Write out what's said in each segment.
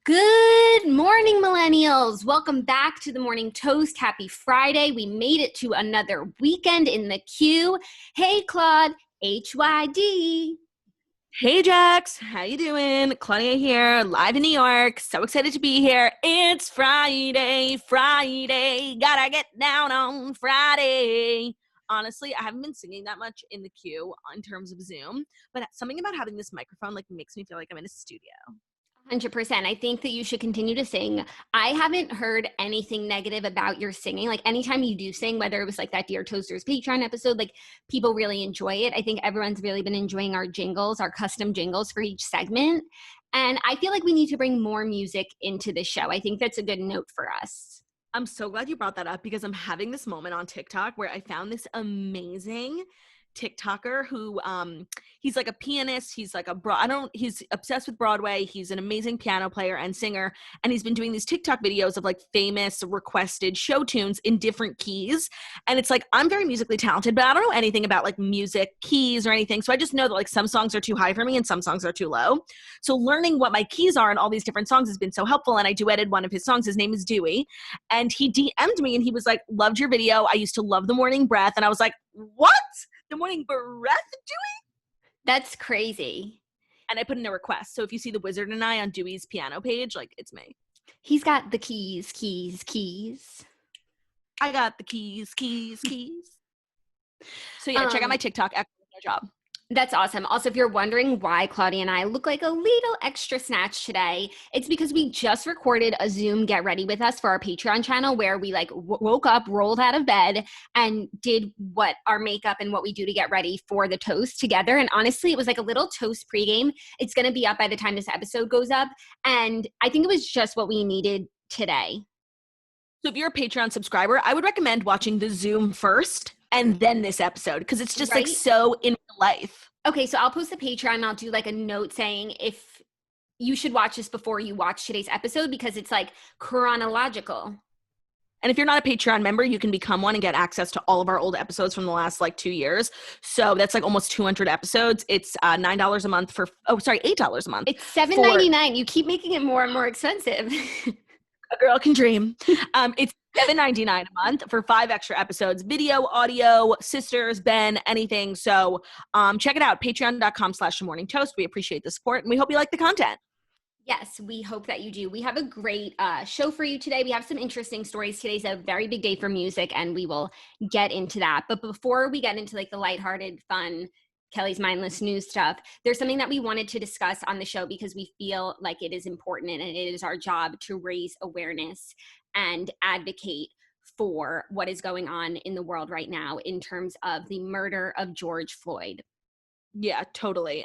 Good morning, millennials. Welcome back to the Morning Toast. Happy Friday. We made it to another weekend in the queue. Hey, Claude, HYD. Hey Jax, how you doing? Claudia here, live in New York. So excited to be here. It's Friday, gotta get down on Friday. Honestly, I haven't been singing that much in the queue in terms of Zoom, but something about having this microphone makes me feel like I'm in a studio. 100%. I think that you should continue to sing. I haven't heard anything negative about your singing. Like anytime you do sing, whether it was like that Dear Toasters Patreon episode, like people really enjoy it. I think everyone's really been enjoying our jingles, our custom jingles for each segment. And I feel like we need to bring more music into the show. I think that's a good note for us. I'm so glad you brought that up because I'm having this moment on TikTok where I found this amazing TikToker who he's like a pianist. He's like he's obsessed with Broadway. He's an amazing piano player and singer. And he's been doing these TikTok videos of like famous requested show tunes in different keys. And it's like, I'm very musically talented, but I don't know anything about like music keys or anything. So I just know that like some songs are too high for me and some songs are too low. So learning what my keys are in all these different songs has been so helpful. And I duetted one of his songs. His name is Dewey. And he DM'd me and he was like, loved your video. I used to love The Morning Breath. And I was like, what? The Morning Breath, Dewey? That's crazy. And I put in a request. So if you see the Wizard and I on Dewey's piano page, like it's me. He's got the keys. I got the keys. So yeah, check out my TikTok. Excellent job. That's awesome. Also, if you're wondering why Claudia and I look like a little extra snatch today, it's because we just recorded a Zoom Get Ready With Us for our Patreon channel where we woke up, rolled out of bed, and did what our makeup and what we do to get ready for the toast together. And honestly, it was like a little toast pregame. It's going to be up by the time this episode goes up. And I think it was just what we needed today. So if you're a Patreon subscriber, I would recommend watching the Zoom first and then this episode because it's just like so in real life. Okay, so I'll post the Patreon and I'll do like a note saying if you should watch this before you watch today's episode because it's like chronological. And if you're not a Patreon member, you can become one and get access to all of our old episodes from the last like 2 years. So that's like almost 200 episodes. It's $9 a month $8 a month. It's $7.99. You keep making it more and more expensive. A girl can dream. It's $7.99 a month for 5 extra episodes, video, audio, sisters, Ben, anything. So check it out, patreon.com/morningtoast. We appreciate the support and we hope you like the content. Yes, we hope that you do. We have a great show for you today. We have some interesting stories. Today's a very big day for music and we will get into that. But before we get into like the lighthearted, fun, Kelly's mindless news stuff, there's something that we wanted to discuss on the show because we feel like it is important and it is our job to raise awareness and advocate for what is going on in the world right now in terms of the murder of George Floyd. Yeah, totally.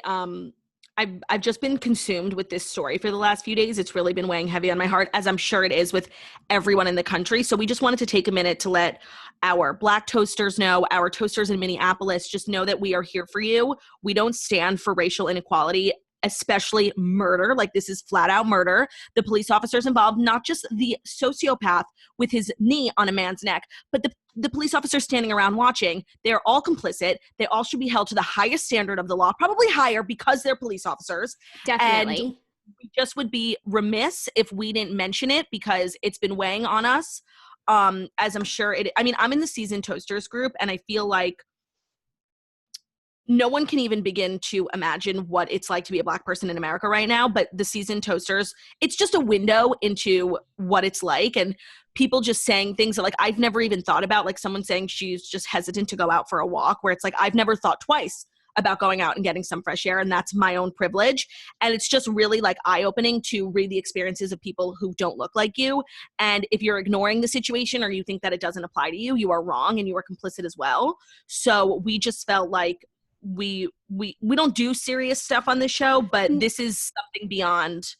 I've just been consumed with this story for the last few days. It's really been weighing heavy on my heart, as I'm sure it is with everyone in the country. So we just wanted to take a minute to let our Black toasters know, our toasters in Minneapolis, just know that we are here for you. We don't stand for racial inequality, especially murder. Like this is flat out murder. The police officers involved, not just the sociopath with his knee on a man's neck, but the police officers standing around watching. They're all complicit. They all should be held to the highest standard of the law, probably higher because they're police officers. Definitely. And we just would be remiss if we didn't mention it because it's been weighing on us. As I'm sure I'm in the seasoned toasters group and I feel like no one can even begin to imagine what it's like to be a Black person in America right now. But the seasoned toasters, it's just a window into what it's like. And people just saying things that like I've never even thought about, like someone saying she's just hesitant to go out for a walk, where it's like I've never thought twice about going out and getting some fresh air, and that's my own privilege. And it's just really like eye-opening to read the experiences of people who don't look like you. And if you're ignoring the situation or you think that it doesn't apply to you, you are wrong and you are complicit as well. So we just felt like we don't do serious stuff on this show, but this is something beyond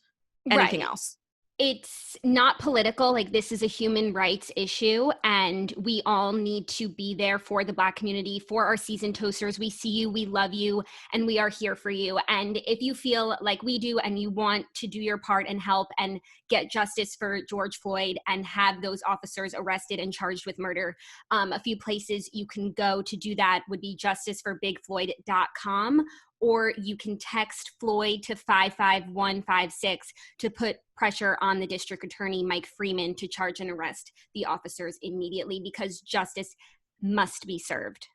anything else. It's not political. Like this is a human rights issue and we all need to be there for the Black community, for our seasoned toasters. We see you, we love you, and we are here for you. And if you feel like we do and you want to do your part and help and get justice for George Floyd and have those officers arrested and charged with murder, a few places you can go to do that would be justiceforbigfloyd.com or you can text Floyd to 55156 to put pressure on the district attorney, Mike Freeman, to charge and arrest the officers immediately because justice must be served.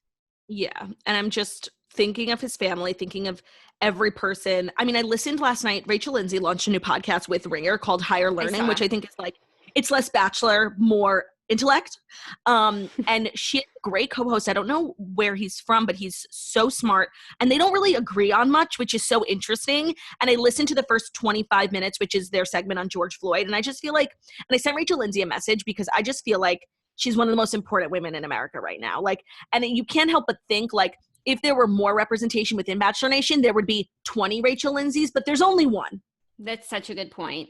Yeah. And I'm just thinking of his family, thinking of every person. I mean, I listened last night. Rachel Lindsay launched a new podcast with Ringer called Higher Learning, which I think is like, it's less Bachelor, more intellect. And she has a great co-host. I don't know where he's from, but he's so smart. And they don't really agree on much, which is so interesting. And I listened to the first 25 minutes, which is their segment on George Floyd. And I just feel like, and I sent Rachel Lindsay a message because I just feel like she's one of the most important women in America right now. Like, and you can't help but think like, if there were more representation within Bachelor Nation, there would be 20 Rachel Lindsays, but there's only one. That's such a good point.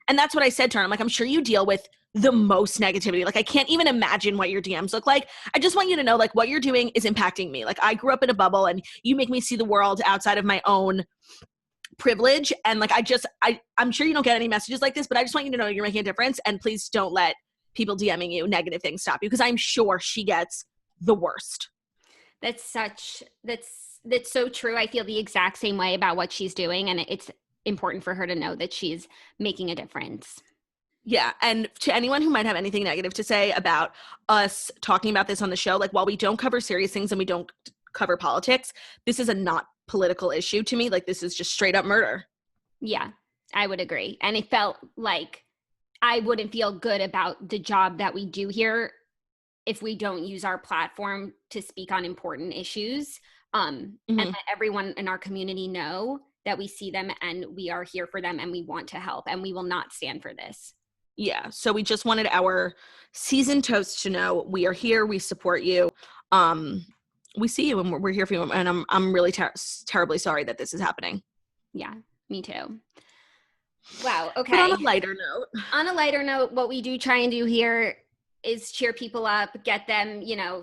And that's what I said to her. I'm like, I'm sure you deal with the most negativity. Like, I can't even imagine what your DMs look like. I just want you to know, like, what you're doing is impacting me. Like, I grew up in a bubble and you make me see the world outside of my own privilege. And like, I'm sure you don't get any messages like this, but I just want you to know you're making a difference. And please don't let people DMing you negative things stop you, because I'm sure she gets the worst. That's so true. I feel the exact same way about what she's doing, and it's important for her to know that she's making a difference. Yeah. And to anyone who might have anything negative to say about us talking about this on the show, like, while we don't cover serious things and we don't cover politics, this is a not political issue to me. Like, this is just straight up murder. Yeah, I would agree. And it felt like I wouldn't feel good about the job that we do here if we don't use our platform to speak on important issues, and let everyone in our community know that we see them and we are here for them and we want to help and we will not stand for this. Yeah. So we just wanted our seasoned toast to know we are here. We support you. We see you and we're here for you. And I'm really terribly sorry that this is happening. Yeah, me too. Wow. Okay. But on a lighter note, what we do try and do here is cheer people up, get them,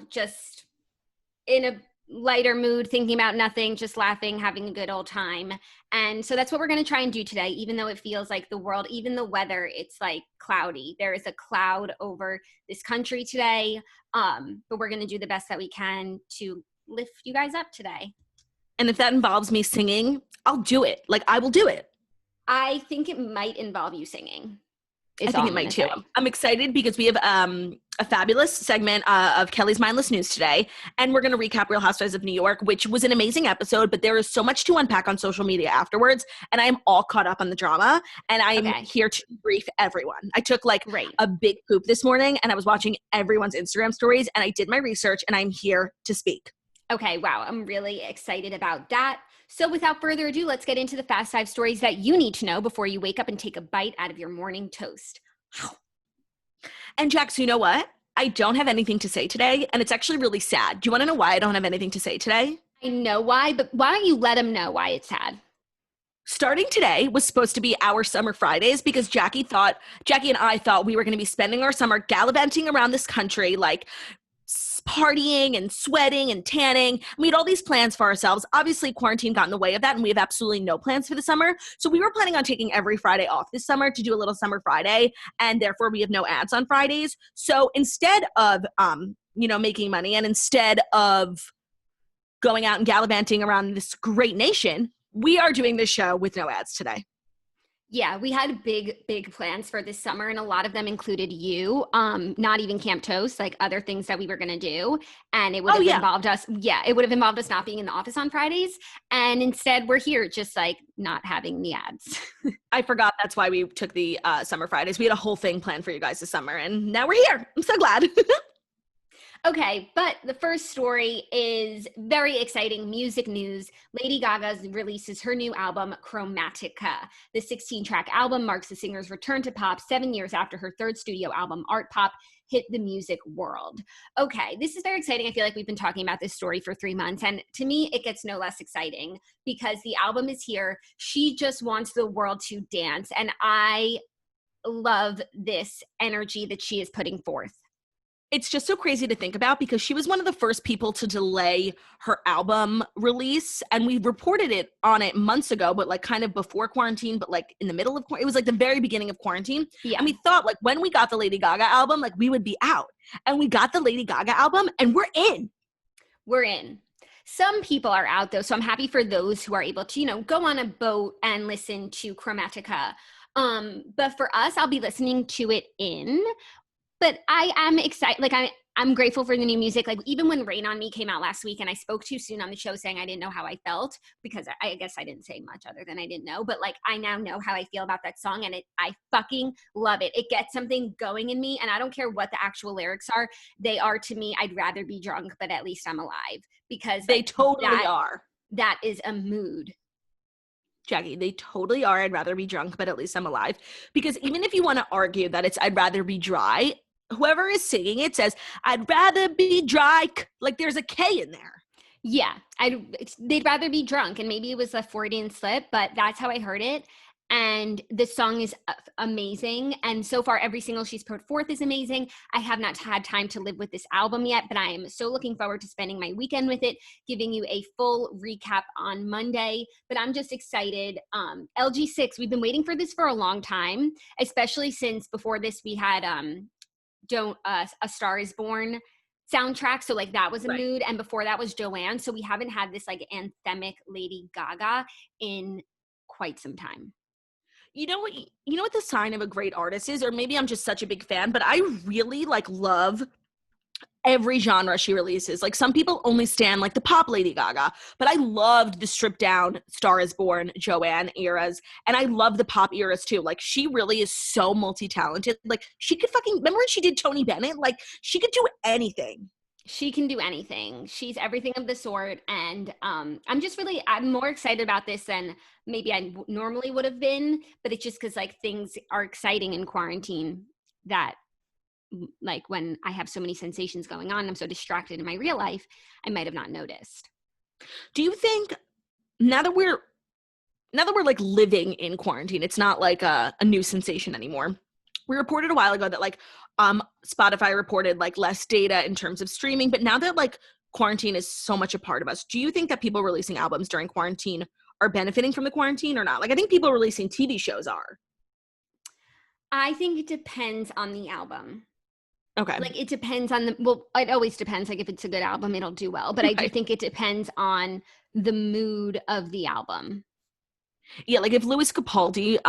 just in a lighter mood, thinking about nothing, just laughing, having a good old time. And so that's what we're going to try and do today, even though it feels like the world, even the weather, it's like cloudy. There is a cloud over this country today, but we're going to do the best that we can to lift you guys up today. And if that involves me singing, I'll do it. Like, I will do it. I think it might involve you singing. I think it might too. I'm excited because we have a fabulous segment of Kelly's Mindless News today, and we're going to recap Real Housewives of New York, which was an amazing episode, but there is so much to unpack on social media afterwards, and I am all caught up on the drama, and I am here to brief everyone. I took a big poop this morning, and I was watching everyone's Instagram stories, and I did my research, and I'm here to speak. Okay, wow. I'm really excited about that. So without further ado, let's get into the Fast 5 stories that you need to know before you wake up and take a bite out of your morning toast. And Jax, you know what? I don't have anything to say today, and it's actually really sad. Do you want to know why I don't have anything to say today? I know why, but why don't you let them know why it's sad? Starting today was supposed to be our summer Fridays because Jackie and I thought we were going to be spending our summer gallivanting around this country, like partying and sweating and tanning. We had all these plans for ourselves. Obviously, quarantine got in the way of that, and we have absolutely no plans for the summer. So we were planning on taking every Friday off this summer to do a little summer Friday, and therefore we have no ads on Fridays. So instead of, making money, and instead of going out and gallivanting around this great nation, we are doing this show with no ads today. Yeah, we had big plans for this summer, and a lot of them included you, not even Camp Toast, like other things that we were going to do. And it would have involved us. Yeah, it would have involved us not being in the office on Fridays. And instead we're here just like not having the ads. I forgot that's why we took the summer Fridays. We had a whole thing planned for you guys this summer, and now we're here. I'm so glad. Okay, but the first story is very exciting music news. Lady Gaga releases her new album, Chromatica. The 16-track album marks the singer's return to pop 7 years after her third studio album, Art Pop, hit the music world. Okay, this is very exciting. I feel like we've been talking about this story for 3 months, and to me, it gets no less exciting because the album is here. She just wants the world to dance, and I love this energy that she is putting forth. It's just so crazy to think about because she was one of the first people to delay her album release, and we reported on it months ago, but like kind of before quarantine, but like in the middle of it was like the very beginning of quarantine. Yeah. And we thought like when we got the Lady Gaga album, like we would be out, and we got the Lady Gaga album and we're in. Some people are out though, so I'm happy for those who are able to, go on a boat and listen to Chromatica. But for us, I'll be listening to it but I am excited. Like I'm grateful for the new music. Like even when Rain on Me came out last week and I spoke too soon on the show saying I didn't know how I felt, because I guess I didn't say much other than I didn't know, but like I now know how I feel about that song, and I fucking love it. It gets something going in me, and I don't care what the actual lyrics are. They are, to me, I'd rather be drunk, but at least I'm alive, because They totally are. That is a mood. Jackie, they totally are. I'd rather be drunk, but at least I'm alive. Because even if you want to argue that it's I'd rather be dry, whoever is singing it says, I'd rather be dry. Like there's a K in there. Yeah, they'd rather be drunk, and maybe it was a Freudian slip, but that's how I heard it. And the song is amazing. And so far, every single she's put forth is amazing. I have not had time to live with this album yet, but I am so looking forward to spending my weekend with it, giving you a full recap on Monday. But I'm just excited. LG6, we've been waiting for this for a long time, especially since before this we had A Star Is Born soundtrack, so like that was a mood, and before that was Joanne, so we haven't had this like anthemic Lady Gaga in quite some time. You know what the sign of a great artist is, or maybe I'm just such a big fan, but I really like love every genre she releases. Like some people only stand like the pop Lady Gaga, but I loved the stripped down Star Is Born, Joanne eras, and I love the pop eras too. Like she really is so multi-talented. Like she could remember when she did Tony Bennett? Like she could do anything. She can do anything. She's everything of the sort. And I'm more excited about this than maybe I normally would have been, but it's just because like things are exciting in quarantine that like when I have so many sensations going on, I'm so distracted in my real life, I might have not noticed. Do you think now that we're like living in quarantine, it's not like a new sensation anymore? We reported a while ago that like Spotify reported like less data in terms of streaming, but now that like quarantine is so much a part of us, do you think that people releasing albums during quarantine are benefiting from the quarantine or not? Like I think people releasing TV shows are. I think it depends on the album. Okay. Like it depends on it always depends. Like if it's a good album, it'll do well. But I do think it depends on the mood of the album. Yeah, like if Louis Capaldi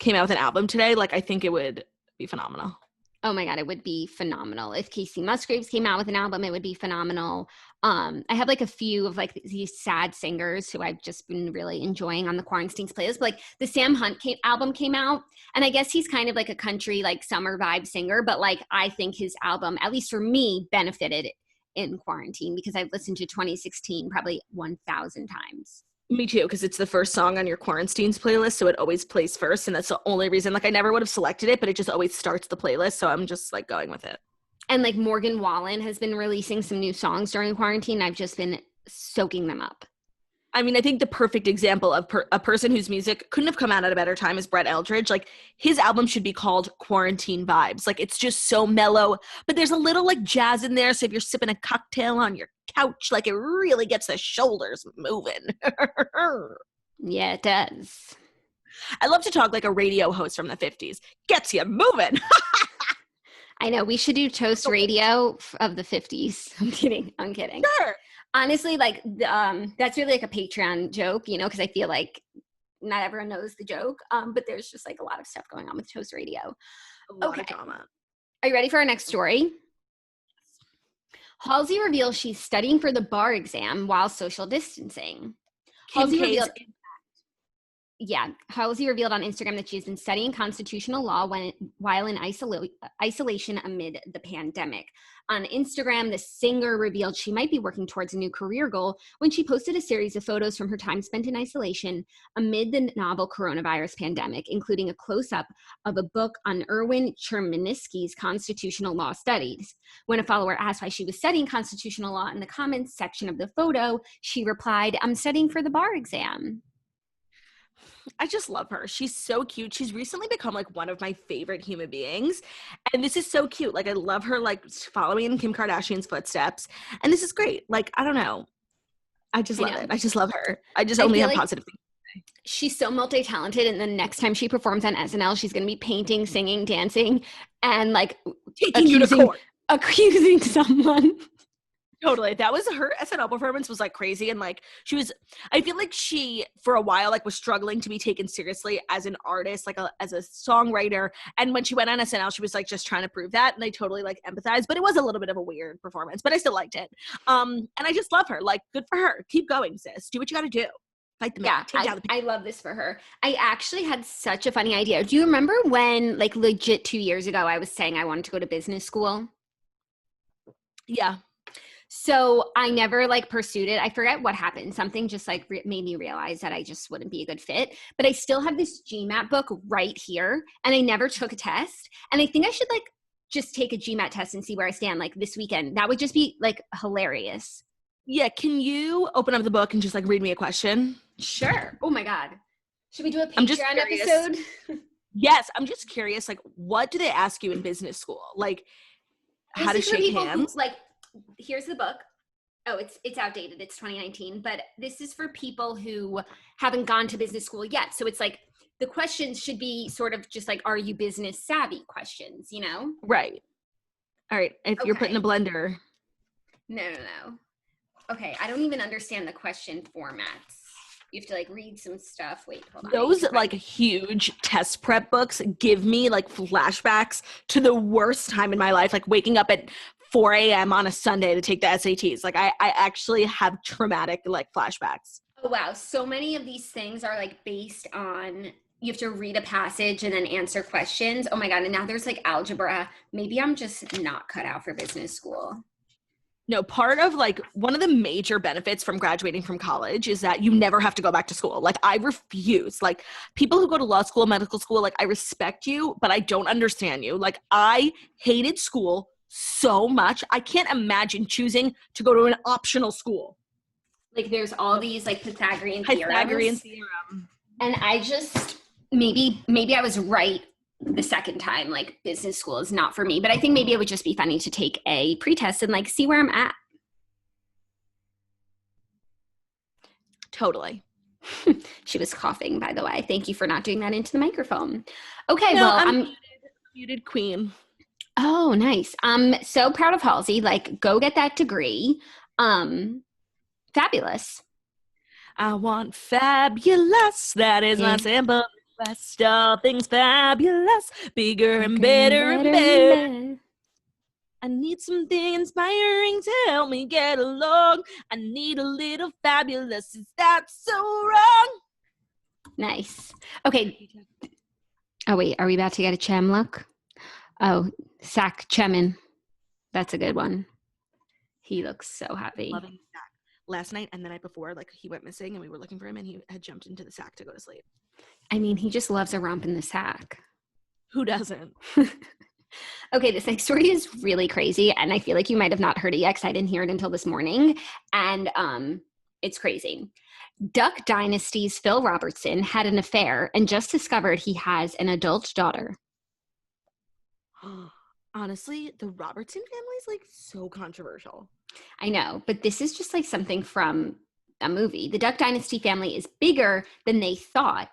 came out with an album today, like I think it would be phenomenal. Oh my God, it would be phenomenal. If Casey Musgraves came out with an album, it would be phenomenal. I have like a few of like these sad singers who I've just been really enjoying on the Quarantines playlist. But like the Sam Hunt album came out, and I guess he's kind of like a country like summer vibe singer, but like I think his album, at least for me, benefited in quarantine because I've listened to 2016 probably 1,000 times. Me too, because it's the first song on your Quarantines playlist, so it always plays first, and that's the only reason. Like I never would have selected it, but it just always starts the playlist, so I'm just like going with it. And like Morgan Wallen has been releasing some new songs during quarantine. I've just been soaking them up. I mean, I think the perfect example of a person whose music couldn't have come out at a better time is Brett Eldredge. Like his album should be called Quarantine Vibes. Like it's just so mellow, but there's a little like jazz in there. So if you're sipping a cocktail on your couch, like it really gets the shoulders moving. Yeah, it does. I love to talk like a radio host from the 50s. Gets you moving. I know. We should do Toast Radio of the 50s. I'm kidding. Sure. Honestly, like that's really like a Patreon joke, because I feel like not everyone knows the joke, but there's just like a lot of stuff going on with Toast Radio. A lot of drama. Are you ready for our next story? Halsey reveals she's studying for the bar exam while social distancing. Halsey revealed on Instagram that she's been studying constitutional law while in isolation amid the pandemic. On Instagram, the singer revealed she might be working towards a new career goal when she posted a series of photos from her time spent in isolation amid the novel coronavirus pandemic, including a close-up of a book on Erwin Chemerinsky's constitutional law studies. When a follower asked why she was studying constitutional law in the comments section of the photo, she replied, "I'm studying for the bar exam." I just love her. She's so cute. She's recently become like one of my favorite human beings. And this is so cute. Like I love her like following in Kim Kardashian's footsteps. And this is great. Like, I don't know. I just love it. I just love her. I only have positive things to say. She's so multi-talented, and the next time she performs on SNL, she's going to be painting, singing, dancing, and like taking you to court. Accusing someone. Totally. That was her SNL performance was like crazy. And like I feel like she for a while like was struggling to be taken seriously as an artist, like as a songwriter. And when she went on SNL, she was like just trying to prove that. And I totally like empathized, but it was a little bit of a weird performance, but I still liked it. And I just love her. Like, good for her. Keep going, sis. Do what you got to do. Fight the man. Yeah, Take down the people. I love this for her. I actually had such a funny idea. Do you remember when like legit 2 years ago, I was saying I wanted to go to business school? Yeah. So I never like pursued it. I forget what happened. Something just like made me realize that I just wouldn't be a good fit. But I still have this GMAT book right here, and I never took a test. And I think I should like just take a GMAT test and see where I stand like this weekend. That would just be like hilarious. Yeah. Can you open up the book and just like read me a question? Sure. Oh my God. Should we do a I'm just Patreon curious. episode? Yes. I'm just curious. Like, what do they ask you in business school? Like, how to shake hands? Like, here's the book. Oh, it's outdated. It's 2019, but this is for people who haven't gone to business school yet. So it's like the questions should be sort of just like, are you business savvy questions, you know? Right. All right. If you're put in a blender. No. Okay. I don't even understand the question formats. You have to like read some stuff. Wait, hold on. Those like huge test prep books give me like flashbacks to the worst time in my life, like waking up at 4 a.m. on a Sunday to take the SATs. Like I actually have traumatic like flashbacks. Oh, wow. So many of these things are like based on, you have to read a passage and then answer questions. Oh my God. And now there's like algebra. Maybe I'm just not cut out for business school. No, part of like one of the major benefits from graduating from college is that you never have to go back to school. Like I refuse. Like people who go to law school, medical school, like I respect you, but I don't understand you. Like I hated school so much. I can't imagine choosing to go to an optional school. Like there's all these like Pythagorean theorem. And I just, maybe I was right the second time, like business school is not for me, but I think maybe it would just be funny to take a pretest and like see where I'm at. Totally. She was coughing, by the way. Thank you for not doing that into the microphone. Okay, no, well, I'm muted queen. Oh, nice. I'm so proud of Halsey. Like, go get that degree. Fabulous. I want fabulous. That is my simple request. All things fabulous, bigger and better and better. I need something inspiring to help me get along. I need a little fabulous. Is that so wrong? Nice. Okay. Oh, wait. Are we about to get a chem look? Oh, Sack Chemin. That's a good one. He looks so happy. Loving Sack. Last night and the night before, like he went missing and we were looking for him and he had jumped into the sack to go to sleep. I mean, he just loves a romp in the sack. Who doesn't? Okay, this next story is really crazy, and I feel like you might have not heard it yet because I didn't hear it until this morning, and it's crazy. Duck Dynasty's Phil Robertson had an affair and just discovered he has an adult daughter. Honestly, the Robertson family is like so controversial. I know, but this is just like something from a movie. The Duck Dynasty family is bigger than they thought.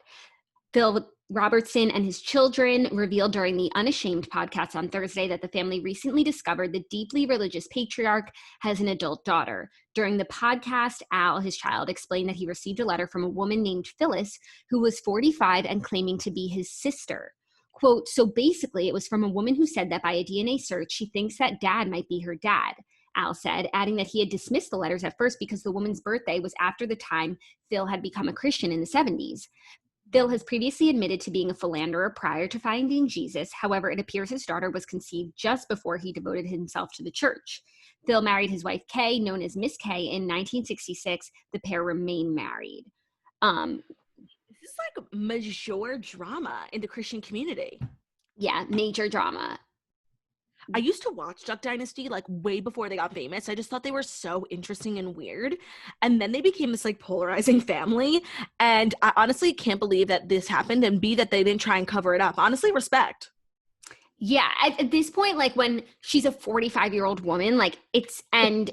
Phil Robertson and his children revealed during the Unashamed podcast on Thursday that the family recently discovered the deeply religious patriarch has an adult daughter. During the podcast, Al, his child, explained that he received a letter from a woman named Phyllis who was 45 and claiming to be his sister. Quote, so basically it was from a woman who said that by a DNA search, she thinks that dad might be her dad, Al said, adding that he had dismissed the letters at first because the woman's birthday was after the time Phil had become a Christian in the 70s. Phil has previously admitted to being a philanderer prior to finding Jesus. However, it appears his daughter was conceived just before he devoted himself to the church. Phil married his wife, Kay, known as Miss Kay, in 1966. The pair remain married. This is like major drama in the Christian community. Yeah, major drama. I used to watch Duck Dynasty like way before they got famous. I just thought they were so interesting and weird. And then they became this like polarizing family. And I honestly can't believe that this happened, and B, that they didn't try and cover it up. Honestly, respect. Yeah, at this point, like when she's a 45-year-old woman, like and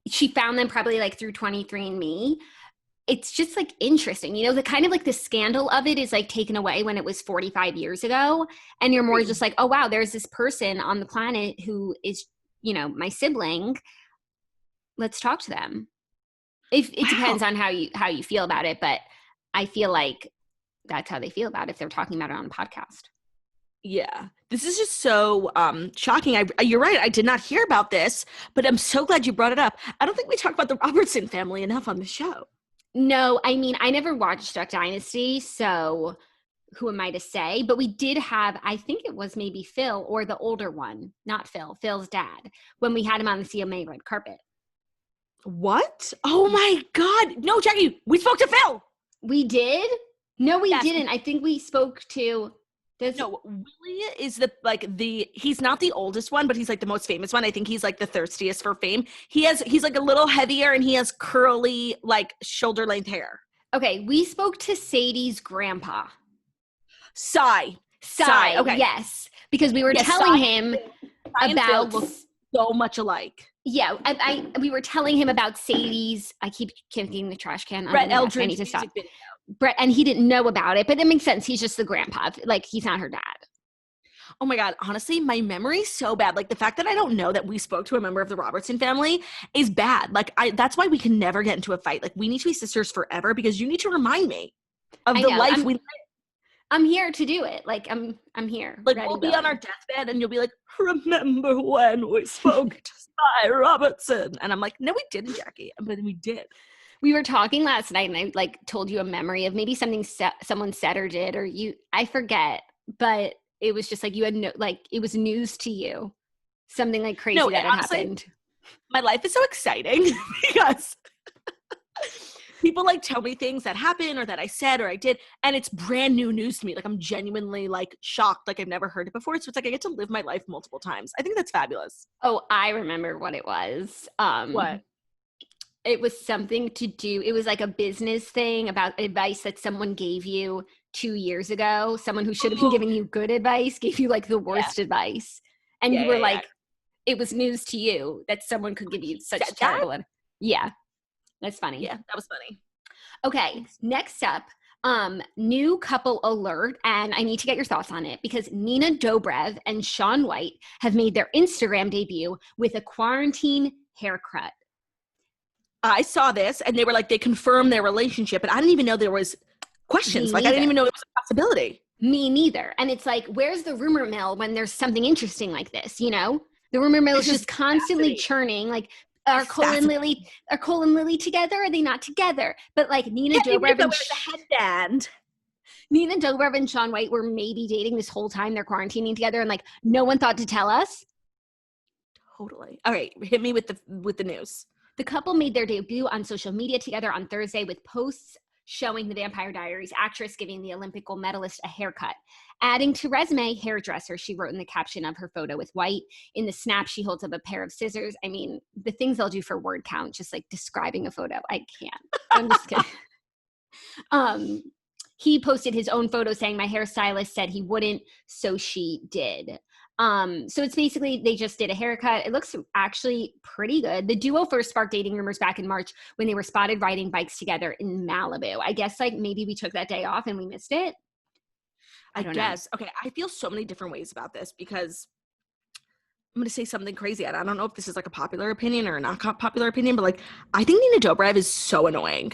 she found them probably like through 23andMe. It's just like interesting, you know, the kind of like the scandal of it is like taken away when it was 45 years ago. And you're more just like, oh, wow, there's this person on the planet who is, you know, my sibling. let's talk to them. If it depends on how you feel about it, but I feel like that's how they feel about it if they're talking about it on a podcast. Yeah, this is just so shocking. You're right. I did not hear about this, but I'm so glad you brought it up. I don't think we talk about the Robertson family enough on the show. No, I mean, I never watched Duck Dynasty, so who am I to say? But we did have, I think it was maybe Phil or the older one, not Phil, Phil's dad, when we had him on the CMA red carpet. What? Oh my God. No, Jackie, we spoke to Phil. We did? No, we didn't. I think we spoke to... No, Willie is he's not the oldest one, but he's like the most famous one. I think he's like the thirstiest for fame. He's like a little heavier and he has curly, like shoulder length hair. Okay, we spoke to Sadie's grandpa. Cy. Okay. Yes, because we were telling him about so much alike. Yeah, we were telling him about Sadie's. I keep kicking the trash can. Brett Eldridge. I need to stop. Brett, and he didn't know about it, but it makes sense. He's just the grandpa. Like, he's not her dad. Oh my God. Honestly, my memory's so bad. Like, the fact that I don't know that we spoke to a member of the Robertson family is bad. Like, that's why we can never get into a fight. Like, we need to be sisters forever because you need to remind me of the life we live. I'm here to do it. Like, I'm here. Like, we'll be on our deathbed and you'll be like, remember when we spoke to Cy Robertson? And I'm like, no, we didn't, Jackie. But we did. We were talking last night and I like told you a memory of maybe something someone said or did, or I forget, but it was just like you had it was news to you. Something like crazy that had happened. My life is so exciting because people like tell me things that happen or that I said or I did, and it's brand new news to me. Like, I'm genuinely like shocked. Like, I've never heard it before. So it's like I get to live my life multiple times. I think that's fabulous. Oh, I remember what it was. What? It was something to do. It was like a business thing about advice that someone gave you 2 years ago. Someone who should have been giving you good advice gave you like the worst advice. And you were like, it was news to you that someone could give you such terrible advice. Yeah. That's funny. Yeah, that was funny. Okay. Next up, new couple alert. And I need to get your thoughts on it because Nina Dobrev and Shaun White have made their Instagram debut with a quarantine haircut. I saw this and they were like, they confirmed their relationship, but I didn't even know there was questions. Like, I didn't even know it was a possibility. Me neither. And it's like, where's the rumor mill when there's something interesting like this, you know? The rumor mill is just constantly churning. Like, are Cole and Lily together? Are they not together? But like Nina Dobrev and the headband. Nina Dobrev and Shaun White were maybe dating this whole time. They're quarantining together and like no one thought to tell us. Totally. All right, hit me with the news. The couple made their debut on social media together on Thursday with posts showing the Vampire Diaries actress giving the Olympic gold medalist a haircut. Adding to resume, hairdresser, she wrote in the caption of her photo with White. In the snap, she holds up a pair of scissors. I mean, the things they'll do for word count, just like describing a photo. I can't. I'm just kidding. He posted his own photo saying, my hairstylist said he wouldn't, so she did. So it's basically, they just did a haircut. It looks actually pretty good. The duo first sparked dating rumors back in March when they were spotted riding bikes together in Malibu. I guess like maybe we took that day off and we missed it. I guess. Okay. I feel so many different ways about this because I'm going to say something crazy. I don't know if this is like a popular opinion or a not popular opinion, but like, I think Nina Dobrev is so annoying.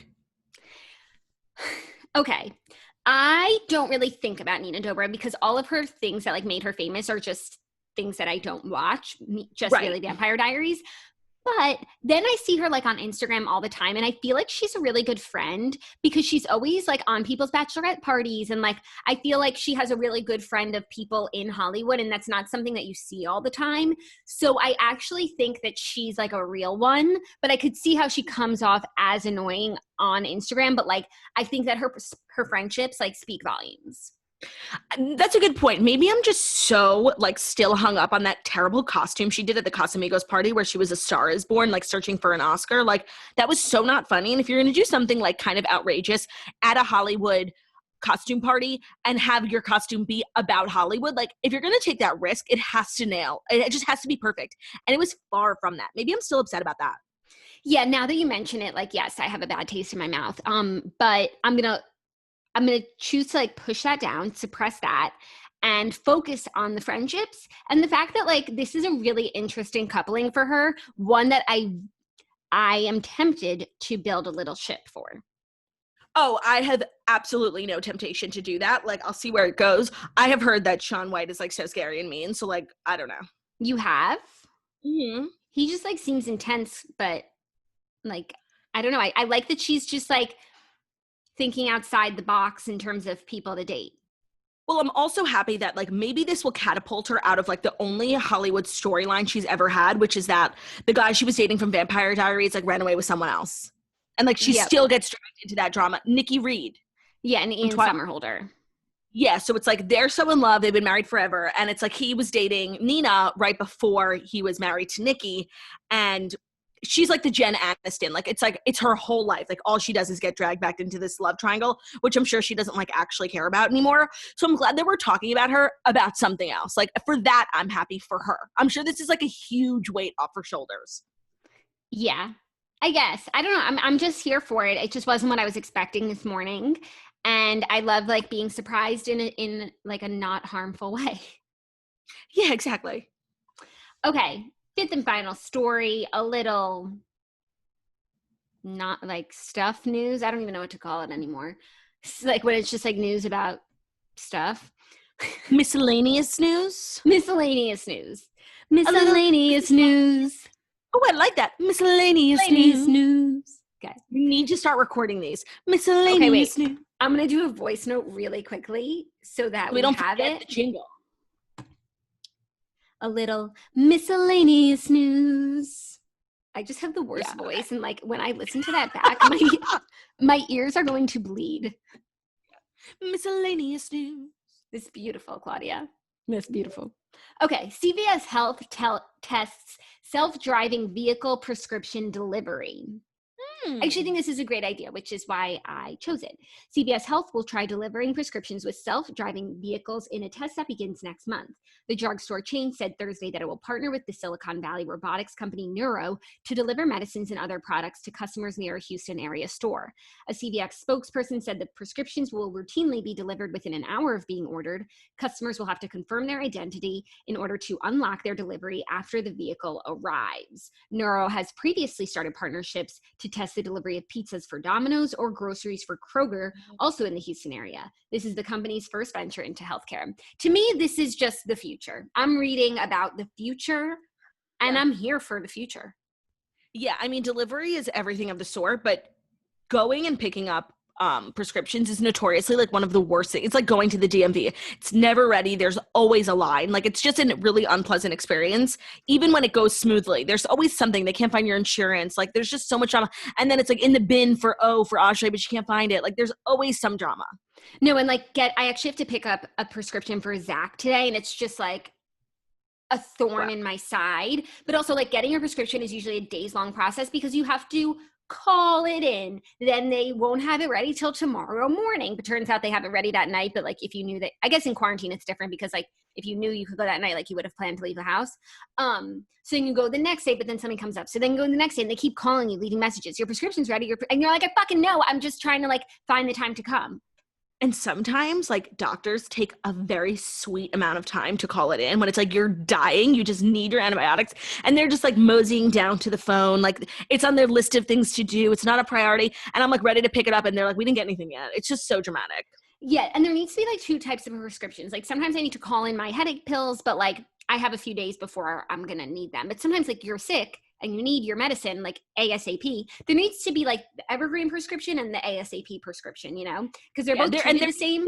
Okay. I don't really think about Nina Dobrev because all of her things that like made her famous are just things that I don't watch, really Vampire Diaries. But then I see her like on Instagram all the time and I feel like she's a really good friend because she's always like on people's bachelorette parties and like I feel like she has a really good friend of people in Hollywood and that's not something that you see all the time. So I actually think that she's like a real one, but I could see how she comes off as annoying on Instagram, but like I think that her friendships like speak volumes. That's a good point. Maybe I'm just so like still hung up on that terrible costume she did at the Casamigos party where she was a Star is Born, like searching for an Oscar. Like that was so not funny. And if you're going to do something like kind of outrageous at a Hollywood costume party and have your costume be about Hollywood, like if you're going to take that risk, it has to nail. It just has to be perfect. And it was far from that. Maybe I'm still upset about that. Yeah, now that you mention it, like, yes, I have a bad taste in my mouth. But I'm going to choose to like push that down, suppress that, and focus on the friendships and the fact that like this is a really interesting coupling for her. One that I I am tempted to build a little ship for. Oh, I have absolutely no temptation to do that. Like, I'll see where it goes. I have heard that Shaun White is like so scary and mean. So like, I don't know. You have? Mm-hmm. He just like seems intense, but like, I don't know. I like that she's just like thinking outside the box in terms of people to date. Well, I'm also happy that like maybe this will catapult her out of like the only Hollywood storyline she's ever had, which is that the guy she was dating from Vampire Diaries like ran away with someone else. And like she Yep. still gets dragged into that drama. Nikki Reed. Yeah, and Ian Somerhalder. Yeah, so it's like they're so in love, they've been married forever, and it's like he was dating Nina right before he was married to Nikki, and she's like the Jen Aniston. Like it's her whole life. Like all she does is get dragged back into this love triangle, which I'm sure she doesn't like actually care about anymore. So I'm glad that we're talking about her about something else. Like for that, I'm happy for her. I'm sure this is like a huge weight off her shoulders. Yeah, I guess. I don't know. I'm just here for it. It just wasn't what I was expecting this morning. And I love like being surprised in like a not harmful way. Yeah, exactly. Okay, fifth and final story, a little not like stuff news. I don't even know what to call it anymore. It's like when it's just like news about stuff. Miscellaneous news. Miscellaneous news. Miscellaneous news. Oh, I like that. Miscellaneous news. Okay. We need to start recording these. Miscellaneous news. I'm going to do a voice note really quickly so that we don't have it. The jingle. A little miscellaneous news. I just have the worst voice. And like when I listen to that back, my ears are going to bleed. Miscellaneous news. It's beautiful, Claudia. That's beautiful. Okay, CVS Health tests self-driving vehicle prescription delivery. I actually think this is a great idea, which is why I chose it. CVS Health will try delivering prescriptions with self-driving vehicles in a test that begins next month. The drugstore chain said Thursday that it will partner with the Silicon Valley robotics company Neuro to deliver medicines and other products to customers near a Houston area store. A CVS spokesperson said that prescriptions will routinely be delivered within an hour of being ordered. Customers will have to confirm their identity in order to unlock their delivery after the vehicle arrives. Neuro has previously started partnerships to test the delivery of pizzas for Domino's or groceries for Kroger, also in the Houston area. This is the company's first venture into healthcare. To me, this is just the future. I'm reading about the future, and I'm here for the future. Yeah, I mean, delivery is everything of the sort, but going and picking up prescriptions is notoriously like one of the worst things. It's like going to the DMV. It's never ready. There's always a line. Like it's just a really unpleasant experience. Even when it goes smoothly, there's always something. They can't find your insurance. Like there's just so much drama. And then it's like in the bin for Oshry, but you can't find it. Like there's always some drama. No, and like I actually have to pick up a prescription for Zach today, and it's just like a thorn in my side. But also like getting a prescription is usually a days-long process because you have to call it in, then they won't have it ready till tomorrow morning. But turns out they have it ready that night. But like if you knew that, I guess in quarantine it's different because like if you knew you could go that night, like you would have planned to leave the house. So then you go the next day, but then something comes up. So then you go the next day and they keep calling you, leaving messages. Your prescription's ready. And you're like, I fucking know. I'm just trying to like find the time to come. And sometimes like doctors take a very sweet amount of time to call it in when it's like you're dying, you just need your antibiotics, and they're just like moseying down to the phone. Like it's on their list of things to do. It's not a priority. And I'm like ready to pick it up and they're like, we didn't get anything yet. It's just so dramatic. Yeah. And there needs to be like two types of prescriptions. Like sometimes I need to call in my headache pills, but like I have a few days before I'm going to need them. But sometimes like you're sick and you need your medicine like ASAP. There needs to be like the evergreen prescription and the ASAP prescription, you know, because they're both the same.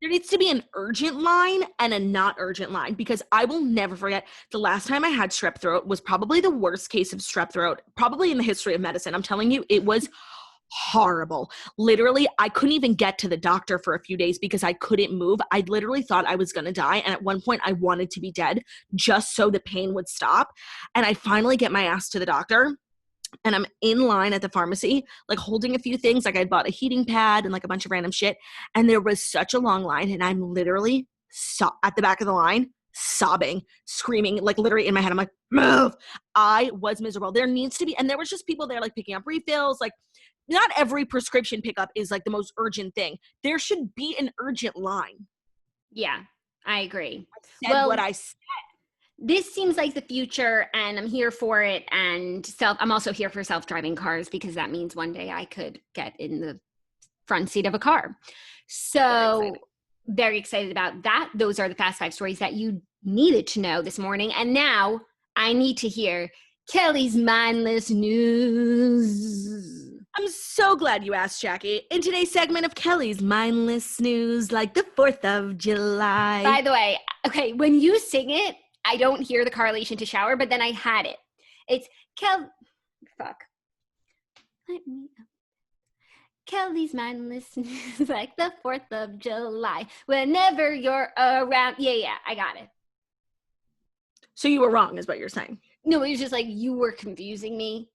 There needs to be an urgent line and a not urgent line, because I will never forget the last time I had strep throat was probably the worst case of strep throat, probably in the history of medicine. I'm telling you, it was horrible. Literally, I couldn't even get to the doctor for a few days because I couldn't move. I literally thought I was going to die. And at one point I wanted to be dead just so the pain would stop. And I finally get my ass to the doctor and I'm in line at the pharmacy, like holding a few things. Like I bought a heating pad and like a bunch of random shit. And there was such a long line and I'm literally at the back of the line, sobbing, screaming, like literally in my head. I'm like, move. I was miserable. There needs to be, and there was just people there like picking up refills, like not every prescription pickup is like the most urgent thing. There should be an urgent line. Yeah, I agree. I said what I said. this seems like the future, and I'm here for it. And I'm also here for self-driving cars, because that means one day I could get in the front seat of a car. So very excited about that. Those are the Fast Five stories that you needed to know this morning. And now I need to hear Kelly's mindless news. I'm so glad you asked, Jackie. In today's segment of Kelly's mindless news, like the 4th of July. By the way, okay, when you sing it, I don't hear the correlation to shower, but then I had it. It's Kelly's mindless news, like the 4th of July. Whenever you're around. Yeah, I got it. So you were wrong, is what you're saying. No, it was just like you were confusing me.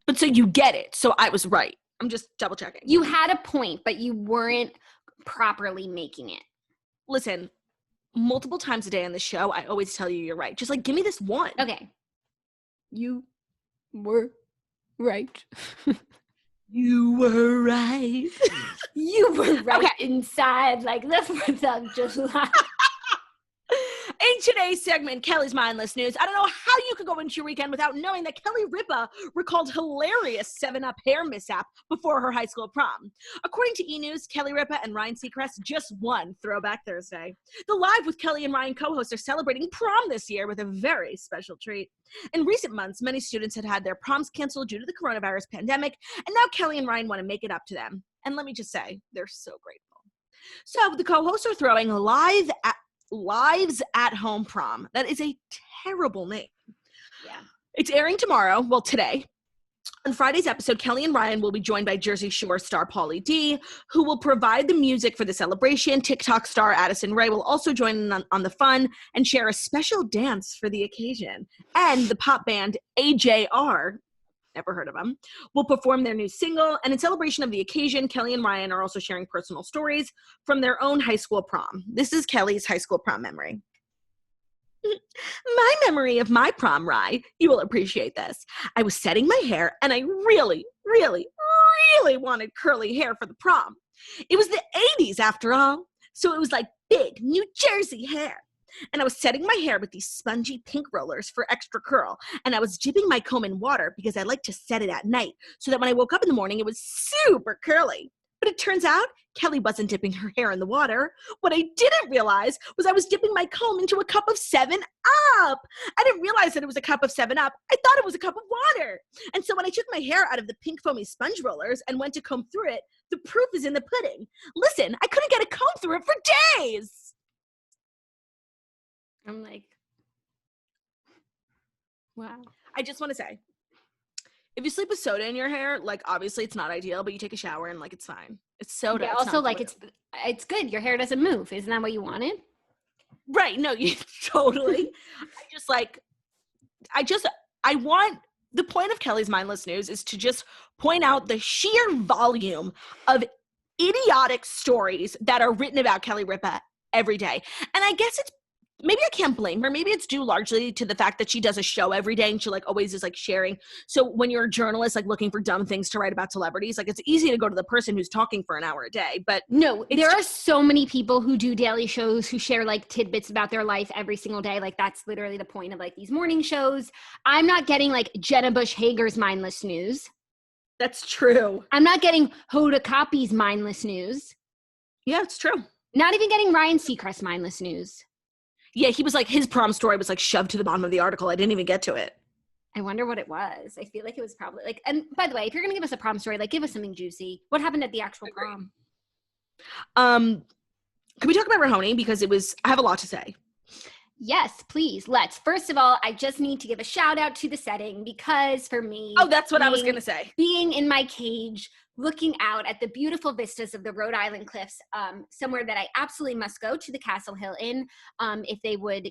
But so you get it. So I was right. I'm just double checking. You had a point, but you weren't properly making it. Listen, multiple times a day on the show, I always tell you you're right. Just like, give me this one. Okay. You were right. You were right. You were right inside, like the 4th of July. In today's segment, Kelly's Mindless News, I don't know how you could go into your weekend without knowing that Kelly Ripa recalled hilarious 7-Up hair mishap before her high school prom. According to E! News, Kelly Ripa and Ryan Seacrest just won Throwback Thursday. The Live with Kelly and Ryan co-hosts are celebrating prom this year with a very special treat. In recent months, many students had their proms canceled due to the coronavirus pandemic, and now Kelly and Ryan want to make it up to them. And let me just say, they're so grateful. So the co-hosts are throwing Lives at Home Prom. That is a terrible name. Yeah. It's airing tomorrow. Well, today. On Friday's episode, Kelly and Ryan will be joined by Jersey Shore star Pauly D, who will provide the music for the celebration. TikTok star Addison Rae will also join in on the fun and share a special dance for the occasion. And the pop band AJR, never heard of them, will perform their new single. And in celebration of the occasion, Kelly and Ryan are also sharing personal stories from their own high school prom. This is Kelly's high school prom memory. My memory of my prom, Rye, you will appreciate this. I was setting my hair, and I really, really, really wanted curly hair for the prom. It was the 80s after all, so it was like big New Jersey hair. And I was setting my hair with these spongy pink rollers for extra curl. And I was dipping my comb in water because I like to set it at night so that when I woke up in the morning, it was super curly. But it turns out Kelly wasn't dipping her hair in the water. What I didn't realize was I was dipping my comb into a cup of 7-Up. I didn't realize that it was a cup of 7-Up. I thought it was a cup of water. And so when I took my hair out of the pink foamy sponge rollers and went to comb through it, the proof is in the pudding. Listen, I couldn't get a comb through it for days. I'm like, wow. I just want to say, if you sleep with soda in your hair, like obviously it's not ideal, but you take a shower and like it's fine. It's soda. Yeah, also like it's good. Your hair doesn't move. Isn't that what you wanted? Right. No, you totally. I want the point of Kelly's Mindless News is to just point out the sheer volume of idiotic stories that are written about Kelly Ripa every day. And I guess it's maybe I can't blame her. Maybe it's due largely to the fact that she does a show every day and she like always is like sharing. So when you're a journalist, like looking for dumb things to write about celebrities, like it's easy to go to the person who's talking for an hour a day. But no, there are so many people who do daily shows who share like tidbits about their life every single day. Like that's literally the point of like these morning shows. I'm not getting like Jenna Bush Hager's mindless news. That's true. I'm not getting Hoda Kotb's mindless news. Yeah, it's true. Not even getting Ryan Seacrest's mindless news. Yeah, he was like, his prom story was like shoved to the bottom of the article. I didn't even get to it. I wonder what it was. I feel like it was probably like, and by the way, if you're going to give us a prom story, like give us something juicy. What happened at the actual prom? Can we talk about Rahoni? Because I have a lot to say. Yes, please. Let's. First of all, I just need to give a shout out to the setting because for me. Oh, that's what I was going to say. Being in my cage, looking out at the beautiful vistas of the Rhode Island cliffs, somewhere that I absolutely must go, to the Castle Hill Inn. If they would,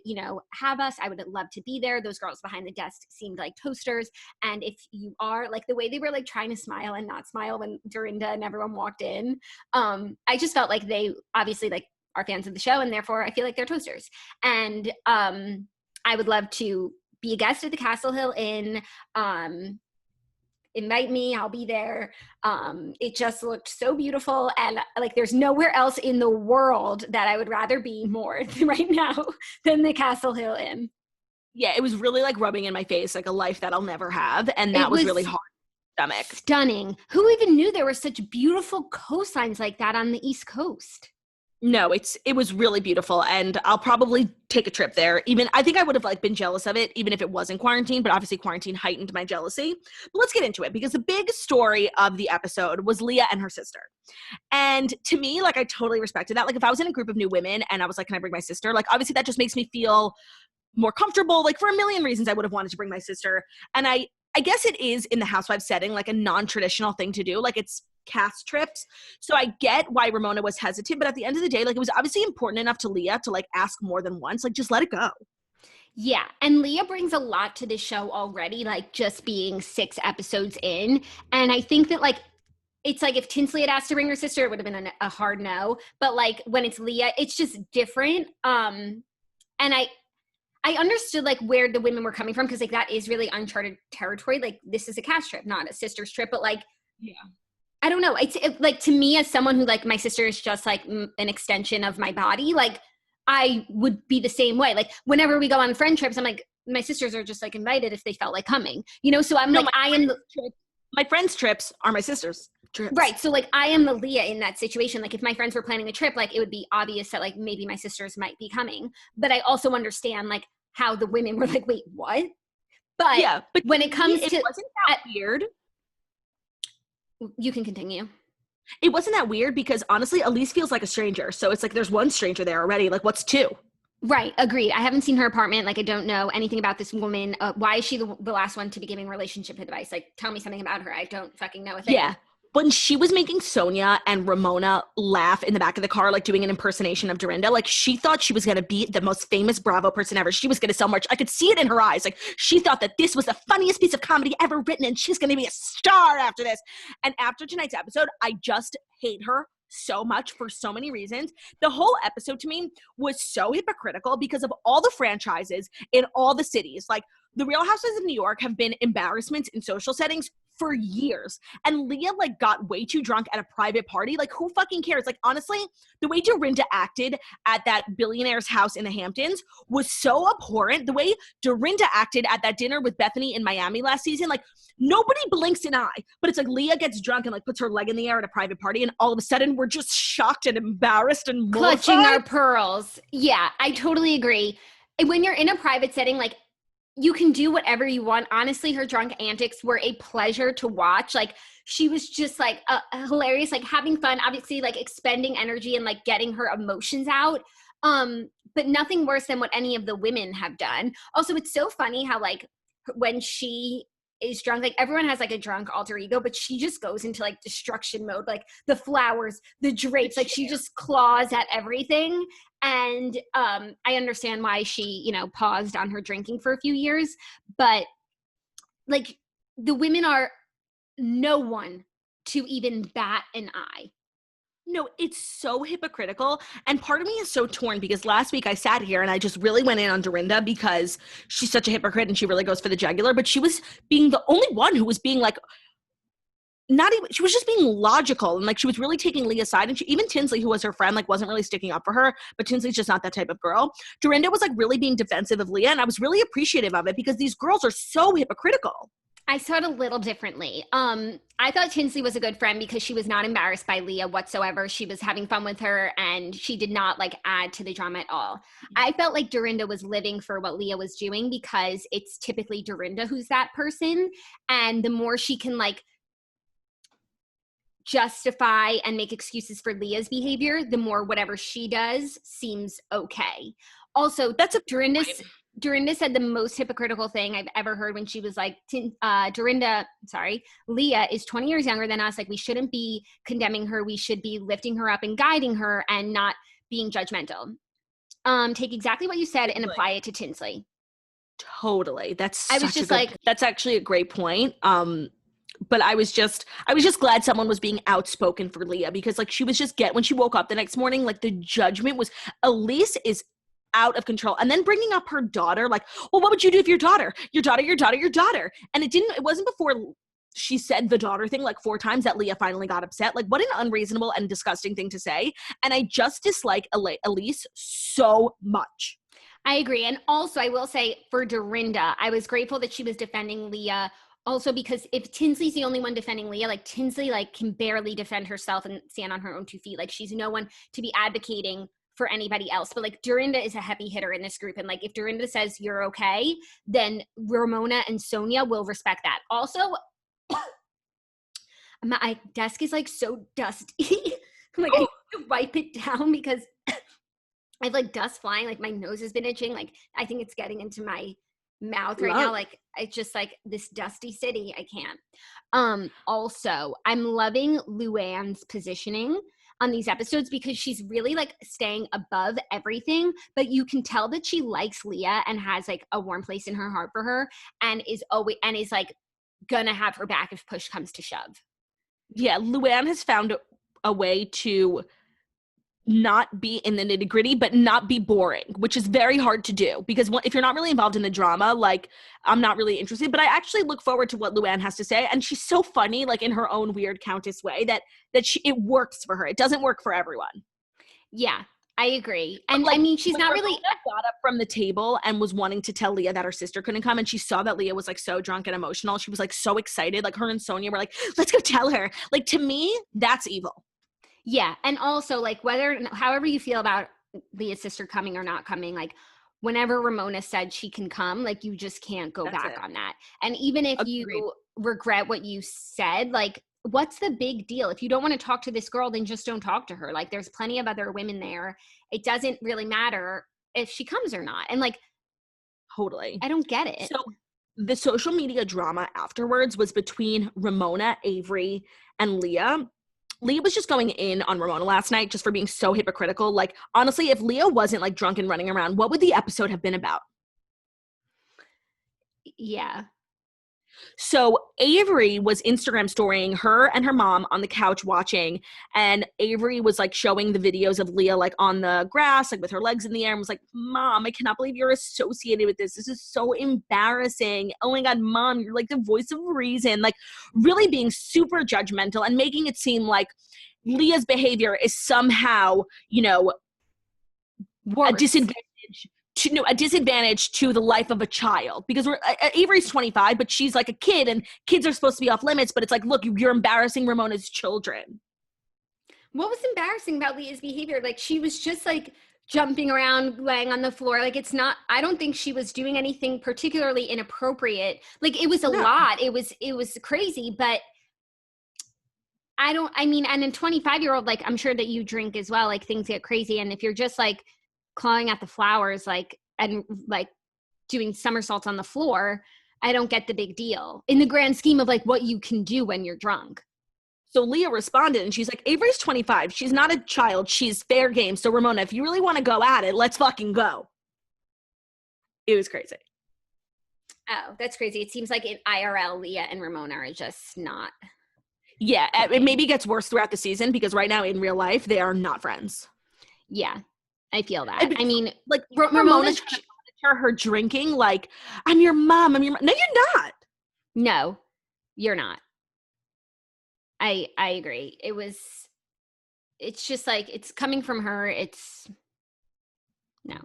have us, I would love to be there. Those girls behind the desk seemed like toasters. And if you are, like the way they were like trying to smile and not smile when Dorinda and everyone walked in, I just felt like they obviously like are fans of the show and therefore I feel like they're toasters. And I would love to be a guest at the Castle Hill Inn. invite me, I'll be there. It just looked so beautiful. And like, there's nowhere else in the world that I would rather be more right now than the Castle Hill Inn. Yeah, it was really like rubbing in my face, like a life that I'll never have. And that was really hard to stomach. Stunning. Who even knew there were such beautiful coastlines like that on the East Coast? No, it was really beautiful, and I'll probably take a trip there. Even I think I would have like been jealous of it, even if it wasn't quarantine, but obviously quarantine heightened my jealousy. But let's get into it, because the big story of the episode was Leah and her sister. And to me, like, I totally respected that. Like, if I was in a group of new women and I was like, can I bring my sister? Like, obviously that just makes me feel more comfortable. Like, for a million reasons I would have wanted to bring my sister. And I guess it is, in the Housewives setting, like a non-traditional thing to do. Like, it's cast trips. So I get why Ramona was hesitant, but at the end of the day, like, it was obviously important enough to Leah to like ask more than once. Like, just let it go. Yeah, and Leah brings a lot to this show already, like just being 6 episodes in. And I think that like, it's like if Tinsley had asked to bring her sister, it would have been a hard no. But like when it's Leah, it's just different. And I understood like where the women were coming from, because like that is really uncharted territory. Like, this is a cast trip, not a sister's trip. But like, yeah, I don't know. It's like, to me, as someone who like, my sister is just like an extension of my body, like I would be the same way. Like, whenever we go on friend trips, I'm like, my sisters are just like invited if they felt like coming, you know? So I'm my friends' trips are my sister's trips. Right. So like, I am the Leah in that situation. Like, if my friends were planning a trip, like it would be obvious that like maybe my sisters might be coming, but I also understand like how the women were like, wait, what? But yeah, but when it comes to, it wasn't that weird. You can continue. It wasn't that weird, because honestly, Elise feels like a stranger. So it's like, there's one stranger there already. Like, what's 2? Right. Agreed. I haven't seen her apartment. Like, I don't know anything about this woman. Why is she the last one to be giving relationship advice? Like, tell me something about her. I don't fucking know a thing. Yeah. When she was making Sonia and Ramona laugh in the back of the car, like doing an impersonation of Dorinda, like she thought she was going to be the most famous Bravo person ever. She was going to sell merch. I could see it in her eyes. Like, she thought that this was the funniest piece of comedy ever written, and she's going to be a star after this. And after tonight's episode, I just hate her so much for so many reasons. The whole episode to me was so hypocritical because of all the franchises in all the cities. Like, the Real Housewives of New York have been embarrassments in social settings for years. And Leah like got way too drunk at a private party. Like, who fucking cares? Like, honestly, the way Dorinda acted at that billionaire's house in the Hamptons was so abhorrent. The way Dorinda acted at that dinner with Bethany in Miami last season, like, nobody blinks an eye. But it's like Leah gets drunk and like puts her leg in the air at a private party, and all of a sudden we're just shocked and embarrassed and mortified. Clutching our pearls. Yeah, I totally agree. And when you're in a private setting, like, you can do whatever you want. Honestly, her drunk antics were a pleasure to watch. Like, she was just like hilarious, like having fun, obviously like expending energy and like getting her emotions out. But nothing worse than what any of the women have done. Also, it's so funny how like when she is drunk, like everyone has like a drunk alter ego, but she just goes into like destruction mode, like the flowers, the drapes, like she just claws at everything. And I understand why she, you know, paused on her drinking for a few years, but like the women are no one to even bat an eye. No, it's so hypocritical. And part of me is so torn, because last week I sat here and I just really went in on Dorinda because she's such a hypocrite and she really goes for the jugular. But she was being the only one who was being like, not even, she was just being logical, and like she was really taking Leah's side. And even Tinsley, who was her friend, like wasn't really sticking up for her, but Tinsley's just not that type of girl. Dorinda was like really being defensive of Leah, and I was really appreciative of it because these girls are so hypocritical. I saw it a little differently. I thought Tinsley was a good friend because she was not embarrassed by Leah whatsoever. She was having fun with her and she did not like add to the drama at all. I felt like Dorinda was living for what Leah was doing because it's typically Dorinda who's that person. And the more she can like justify and make excuses for Leah's behavior, the more whatever she does seems okay. Also, that's Dorinda said the most hypocritical thing I've ever heard when she was like, Leah is 20 years younger than us. Like, we shouldn't be condemning her. We should be lifting her up and guiding her and not being judgmental. Take exactly what you said and apply it to Tinsley. Totally. That's actually a great point. But I was just glad someone was being outspoken for Leah, because like she was just when she woke up the next morning, like the judgment was, Elise is out of control. And then bringing up her daughter, like, well, what would you do if your daughter? And it wasn't before she said the daughter thing like 4 times that Leah finally got upset. Like, what an unreasonable and disgusting thing to say. And I just dislike Elise so much. I agree. And also, I will say for Dorinda, I was grateful that she was defending Leah. Also, because if Tinsley's the only one defending Leah, like Tinsley like can barely defend herself and stand on her own 2 feet. Like she's no one to be advocating for anybody else. But like Dorinda is a heavy hitter in this group. And like if Dorinda says you're okay, then Ramona and Sonia will respect that. Also, my desk is like so dusty. Like I need to wipe it down because I have like dust flying, like my nose has been itching. Like I think it's getting into my mouth right now. Like it's just like this dusty city. I can't. Also, I'm loving Luann's positioning on these episodes because she's really like staying above everything, but you can tell that she likes Leah and has like a warm place in her heart for her and is like gonna have her back if push comes to shove. Yeah, Luann has found a way to not be in the nitty gritty, but not be boring, which is very hard to do because if you're not really involved in the drama, like I'm not really interested, but I actually look forward to what Luann has to say. And she's so funny, like in her own weird countess way that it works for her. It doesn't work for everyone. Yeah, I agree. And like, I mean, she's not really got up from the table and was wanting to tell Leah that her sister couldn't come. And she saw that Leah was like so drunk and emotional. She was like so excited. Like her and Sonia were like, let's go tell her. Like to me, that's evil. Yeah. And also like however you feel about Leah's sister coming or not coming, like whenever Ramona said she can come, like you just can't go back on that. And even if you regret what you said, like what's the big deal? If you don't want to talk to this girl, then just don't talk to her. Like there's plenty of other women there. It doesn't really matter if she comes or not. And like, totally. I don't get it. So the social media drama afterwards was between Ramona, Avery, and Leah. Leah was just going in on Ramona last night just for being so hypocritical. Like, honestly, if Leah wasn't like drunk and running around, what would the episode have been about? Yeah. So Avery was Instagram storying her and her mom on the couch watching, and Avery was like showing the videos of Leah like on the grass, like with her legs in the air, and was like, Mom, I cannot believe you're associated with this. This is so embarrassing. Oh my God, Mom, you're like the voice of reason. Like really being super judgmental and making it seem like Leah's behavior is somehow, you know, a disadvantage to the life of a child because Avery's 25, but she's like a kid and kids are supposed to be off limits. But it's like, look, you're embarrassing Ramona's children. What was embarrassing about Leah's behavior? Like she was just like jumping around, laying on the floor. Like I don't think she was doing anything particularly inappropriate. Like it was a lot. It was crazy, but and a 25-year-old, like I'm sure that you drink as well, like things get crazy. And if you're just like clawing at the flowers, like, and like doing somersaults on the floor, I don't get the big deal in the grand scheme of like what you can do when you're drunk. So Leah responded and she's like, Avery's 25. She's not a child. She's fair game. So Ramona, if you really want to go at it, let's fucking go. It was crazy. Oh, that's crazy. It seems like in IRL, Leah and Ramona are just not. Yeah, it maybe gets worse throughout the season because right now in real life, they are not friends. Yeah. I feel that. I mean, like Ramona's trying to monitor her drinking. Like, I'm your mom. No, you're not. No, you're not. I agree. It's just like, it's coming from her. No.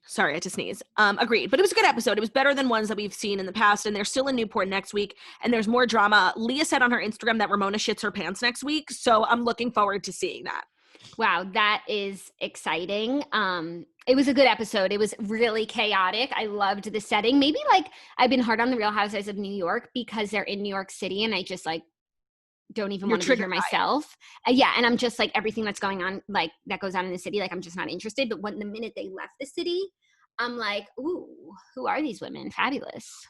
Sorry, I had to sneeze. Agreed. But it was a good episode. It was better than ones that we've seen in the past. And they're still in Newport next week. And there's more drama. Leah said on her Instagram that Ramona shits her pants next week. So I'm looking forward to seeing that. Wow, that is exciting. It was a good episode. It was really chaotic. I loved the setting. Maybe like I've been hard on the Real Housewives of New York because they're in New York City and I just like don't even want to be here myself. Yeah, and I'm just like everything that's going on, like that goes on in the city, like I'm just not interested. But the minute they left the city, I'm like, ooh, who are these women? Fabulous.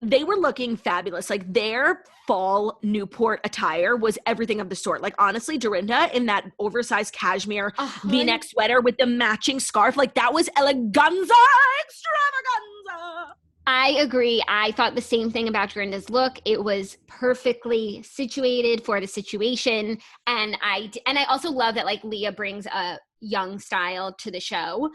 They were looking fabulous. Like their fall Newport attire was everything of the sort. Like honestly, Dorinda in that oversized cashmere V-neck sweater with the matching scarf, like that was eleganza extravaganza. I agree. I thought the same thing about Dorinda's look. It was perfectly situated for the situation. And I also love that like Leah brings a young style to the show.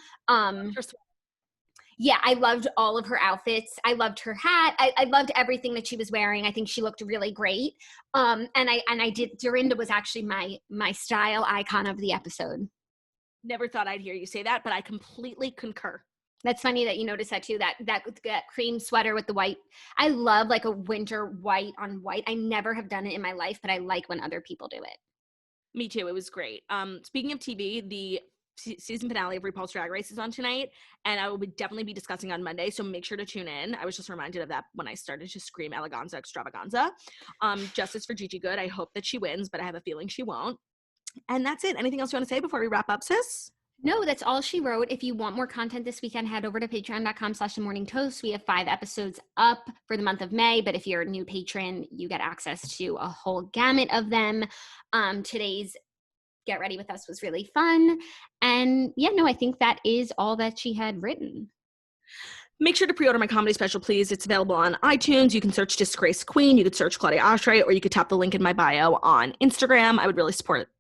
Yeah, I loved all of her outfits. I loved her hat. I loved everything that she was wearing. I think she looked really great. Dorinda was actually my style icon of the episode. Never thought I'd hear you say that, but I completely concur. That's funny that you noticed that too. That cream sweater with the white. I love like a winter white on white. I never have done it in my life, but I like when other people do it. Me too. It was great. Speaking of TV, the season finale of RuPaul's Drag Race is on tonight, and I will definitely be discussing on Monday, so make sure to tune in. I was just reminded of that when I started to scream eleganza extravaganza. Justice for Gigi Good. I hope that she wins, but I have a feeling she won't. And that's it. Anything else you want to say before we wrap up, sis? No, that's all she wrote. If you want more content this weekend, head over to patreon.com/themorningtoast. We have 5 episodes up for the month of May, but if you're a new patron, you get access to a whole gamut of them. Today's Get Ready With Us was really fun. And yeah, no, I think that is all that she had written. Make sure to pre-order my comedy special, please. It's available on iTunes. You can search Disgraced Queen. You could search Claudia Oshry, or you could tap the link in my bio on Instagram. I would really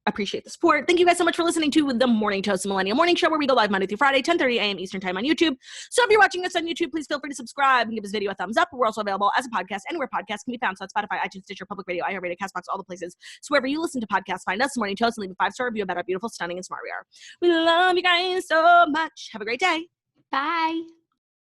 appreciate the support. Thank you guys so much for listening to The Morning Toast, the Millennial Morning Show, where we go live Monday through Friday, 10:30 a.m. Eastern Time on YouTube. So if you're watching us on YouTube, please feel free to subscribe and give this video a thumbs up. We're also available as a podcast anywhere podcasts can be found. So at Spotify, iTunes, Stitcher, Public Radio, iHeartRadio, CastBox, all the places. So wherever you listen to podcasts, find us, The Morning Toast, and leave a 5-star review about how beautiful, stunning, and smart we are. We love you guys so much. Have a great day. Bye.